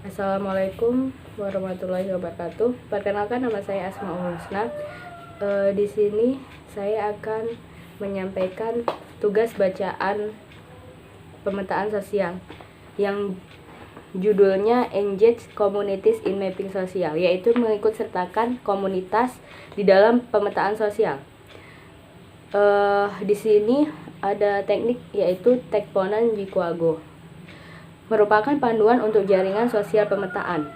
Assalamualaikum warahmatullahi wabarakatuh. Perkenalkan, nama saya Asmaul Husna. Di sini saya akan menyampaikan tugas bacaan pemetaan sosial yang judulnya Engage Communities in Mapping Sosial, yaitu mengikut sertakan komunitas di dalam pemetaan sosial. Di sini ada teknik yaitu Tekponan Jikuago, merupakan panduan untuk jaringan sosial pemetaan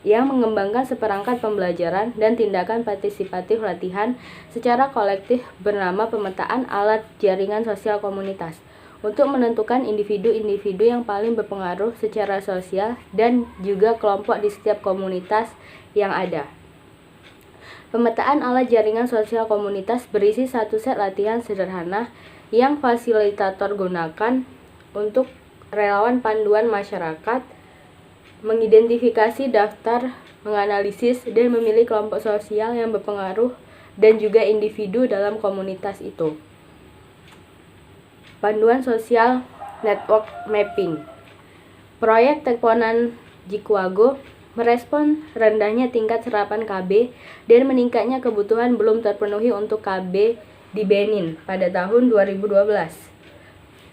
yang mengembangkan seperangkat pembelajaran dan tindakan partisipatif latihan secara kolektif bernama pemetaan alat jaringan sosial komunitas untuk menentukan individu-individu yang paling berpengaruh secara sosial dan juga kelompok di setiap komunitas yang ada. Pemetaan alat jaringan sosial komunitas berisi satu set latihan sederhana yang fasilitator gunakan untuk relawan panduan masyarakat mengidentifikasi daftar, menganalisis, dan memilih kelompok sosial yang berpengaruh dan juga individu dalam komunitas itu. Panduan sosial network mapping. Proyek Tekponan Jikuago merespon rendahnya tingkat serapan KB dan meningkatnya kebutuhan belum terpenuhi untuk KB di Benin pada tahun 2012.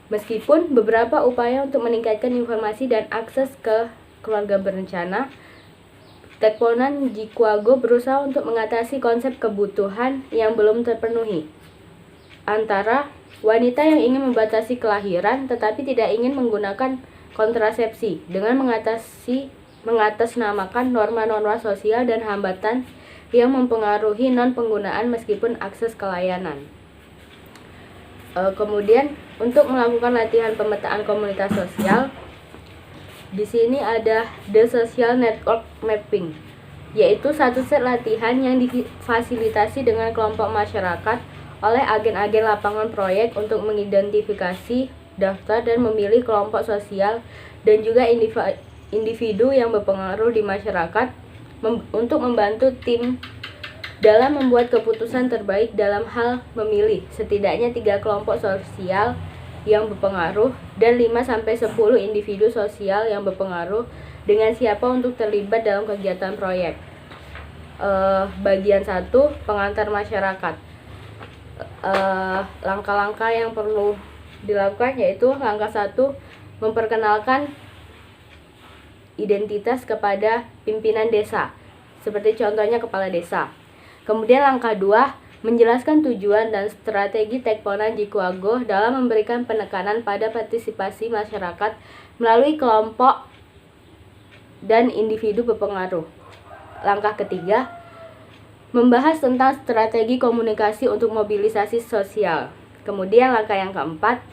Meskipun beberapa upaya untuk meningkatkan informasi dan akses ke keluarga berencana, Tekponan Jikuago berusaha untuk mengatasi konsep kebutuhan yang belum terpenuhi antara wanita yang ingin membatasi kelahiran tetapi tidak ingin menggunakan kontrasepsi dengan mengatasnamakan norma-norma sosial dan hambatan yang mempengaruhi non-penggunaan meskipun akses ke layanan. Kemudian untuk melakukan latihan pemetaan komunitas sosial, di sini ada The Social Network Mapping, yaitu satu set latihan yang difasilitasi dengan kelompok masyarakat oleh agen-agen lapangan proyek untuk mengidentifikasi, daftar, dan memilih kelompok sosial dan juga individu yang berpengaruh di masyarakat untuk membantu tim dalam membuat keputusan terbaik dalam hal memilih setidaknya 3 kelompok sosial yang berpengaruh dan 5-10 individu sosial yang berpengaruh dengan siapa untuk terlibat dalam kegiatan proyek. Bagian 1, pengantar masyarakat. Langkah-langkah yang perlu dilakukan yaitu langkah 1, memperkenalkan identitas kepada pimpinan desa, seperti contohnya kepala desa. Kemudian langkah 2, menjelaskan tujuan dan strategi Tekponan Jikuago dalam memberikan penekanan pada partisipasi masyarakat melalui kelompok dan individu berpengaruh. Langkah ketiga, membahas tentang strategi komunikasi untuk mobilisasi sosial. Kemudian langkah yang keempat,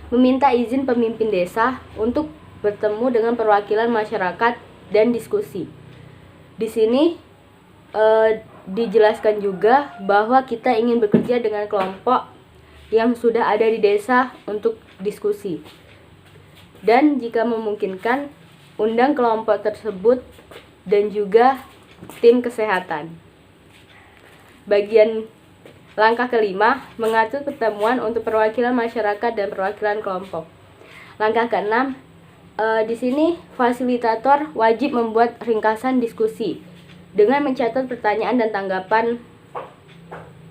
meminta izin pemimpin desa untuk bertemu dengan perwakilan masyarakat dan diskusi. Di sini dijelaskan juga bahwa kita ingin bekerja dengan kelompok yang sudah ada di desa untuk diskusi. Dan jika memungkinkan, undang kelompok tersebut dan juga tim kesehatan. Bagian langkah kelima, mengatur pertemuan untuk perwakilan masyarakat dan perwakilan kelompok. Langkah keenam, di sini fasilitator wajib membuat ringkasan diskusi dengan mencatat pertanyaan dan tanggapan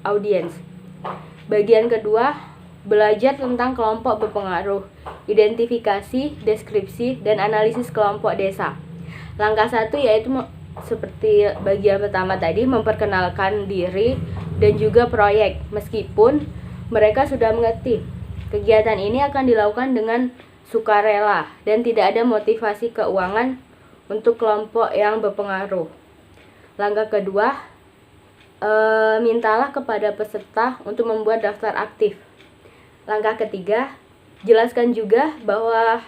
audiens. Bagian kedua, belajar tentang kelompok berpengaruh, identifikasi, deskripsi, dan analisis kelompok desa. Langkah 1 yaitu seperti bagian pertama tadi, memperkenalkan diri dan juga proyek. Meskipun mereka sudah mengerti, kegiatan ini akan dilakukan dengan sukarela dan tidak ada motivasi keuangan untuk kelompok yang berpengaruh. Langkah kedua, mintalah kepada peserta untuk membuat daftar aktif. Langkah ketiga, jelaskan juga bahwa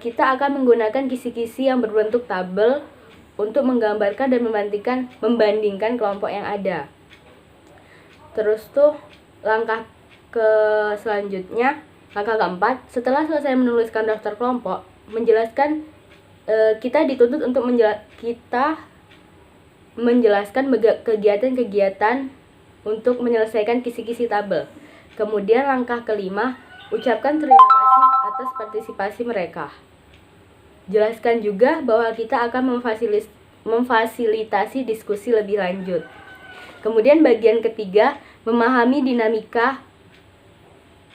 kita akan menggunakan kisi-kisi yang berbentuk tabel untuk menggambarkan dan membandingkan kelompok yang ada. Terus langkah selanjutnya, langkah keempat, setelah selesai menuliskan daftar kelompok, menjelaskan kita dituntut untuk menjelaskan kegiatan-kegiatan untuk menyelesaikan kisi-kisi tabel. Kemudian langkah kelima, ucapkan terima kasih atas partisipasi mereka. Jelaskan juga bahwa kita akan memfasilitasi diskusi lebih lanjut. Kemudian bagian ketiga, memahami dinamika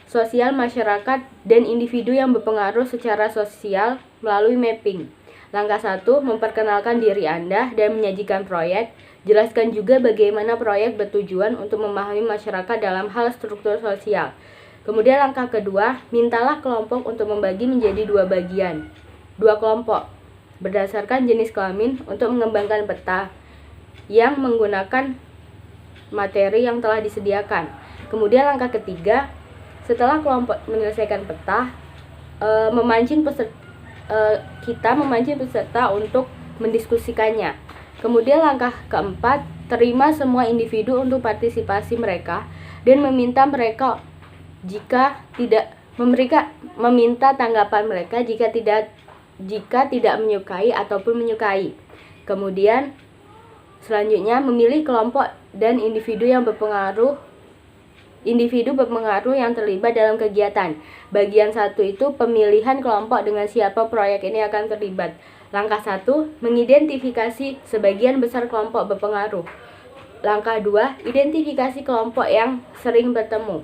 sosial masyarakat dan individu yang berpengaruh secara sosial melalui mapping. Langkah 1, memperkenalkan diri Anda dan menyajikan proyek. Jelaskan juga bagaimana proyek bertujuan untuk memahami masyarakat dalam hal struktur sosial. Kemudian langkah kedua, mintalah kelompok untuk membagi menjadi 2 kelompok berdasarkan jenis kelamin untuk mengembangkan peta yang menggunakan materi yang telah disediakan. Kemudian langkah ketiga, setelah kelompok menyelesaikan peta, kita memancing peserta untuk mendiskusikannya. Kemudian langkah keempat, terima semua individu untuk partisipasi mereka dan meminta mereka meminta tanggapan mereka jika tidak menyukai ataupun menyukai. Kemudian selanjutnya memilih kelompok dan individu berpengaruh yang terlibat dalam kegiatan. Bagian 1 itu pemilihan kelompok dengan siapa proyek ini akan terlibat. Langkah 1, mengidentifikasi sebagian besar kelompok berpengaruh. Langkah 2, identifikasi kelompok yang sering bertemu.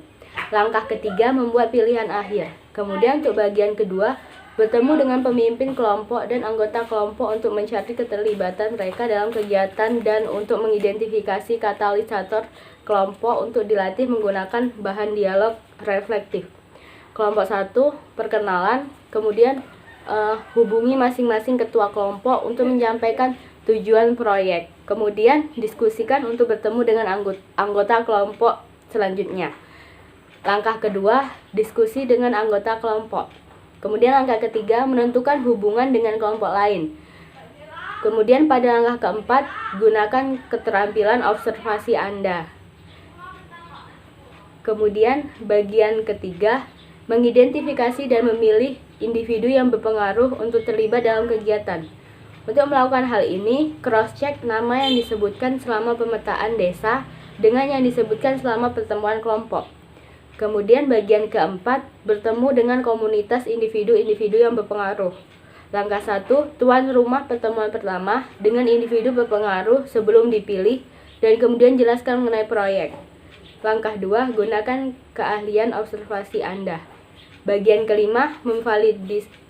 Langkah ketiga, membuat pilihan akhir. Kemudian untuk bagian kedua, bertemu dengan pemimpin kelompok dan anggota kelompok untuk mencari keterlibatan mereka dalam kegiatan dan untuk mengidentifikasi katalisator kelompok untuk dilatih menggunakan bahan dialog reflektif. Kelompok 1, perkenalan, kemudian hubungi masing-masing ketua kelompok untuk menyampaikan tujuan proyek. Kemudian diskusikan untuk bertemu dengan anggota kelompok selanjutnya. Langkah kedua, diskusi dengan anggota kelompok. Kemudian langkah ketiga, menentukan hubungan dengan kelompok lain. Kemudian pada langkah keempat, gunakan keterampilan observasi Anda. Kemudian bagian ketiga, mengidentifikasi dan memilih individu yang berpengaruh untuk terlibat dalam kegiatan. Untuk melakukan hal ini, cross-check nama yang disebutkan selama pemetaan desa dengan yang disebutkan selama pertemuan kelompok. Kemudian bagian keempat, bertemu dengan komunitas individu-individu yang berpengaruh. Langkah 1, tuan rumah pertemuan pertama dengan individu berpengaruh sebelum dipilih dan kemudian jelaskan mengenai proyek. Langkah 2, gunakan keahlian observasi Anda. Bagian kelima,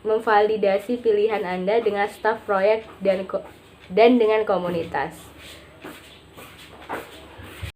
memvalidasi pilihan Anda dengan staf proyek dan dengan komunitas.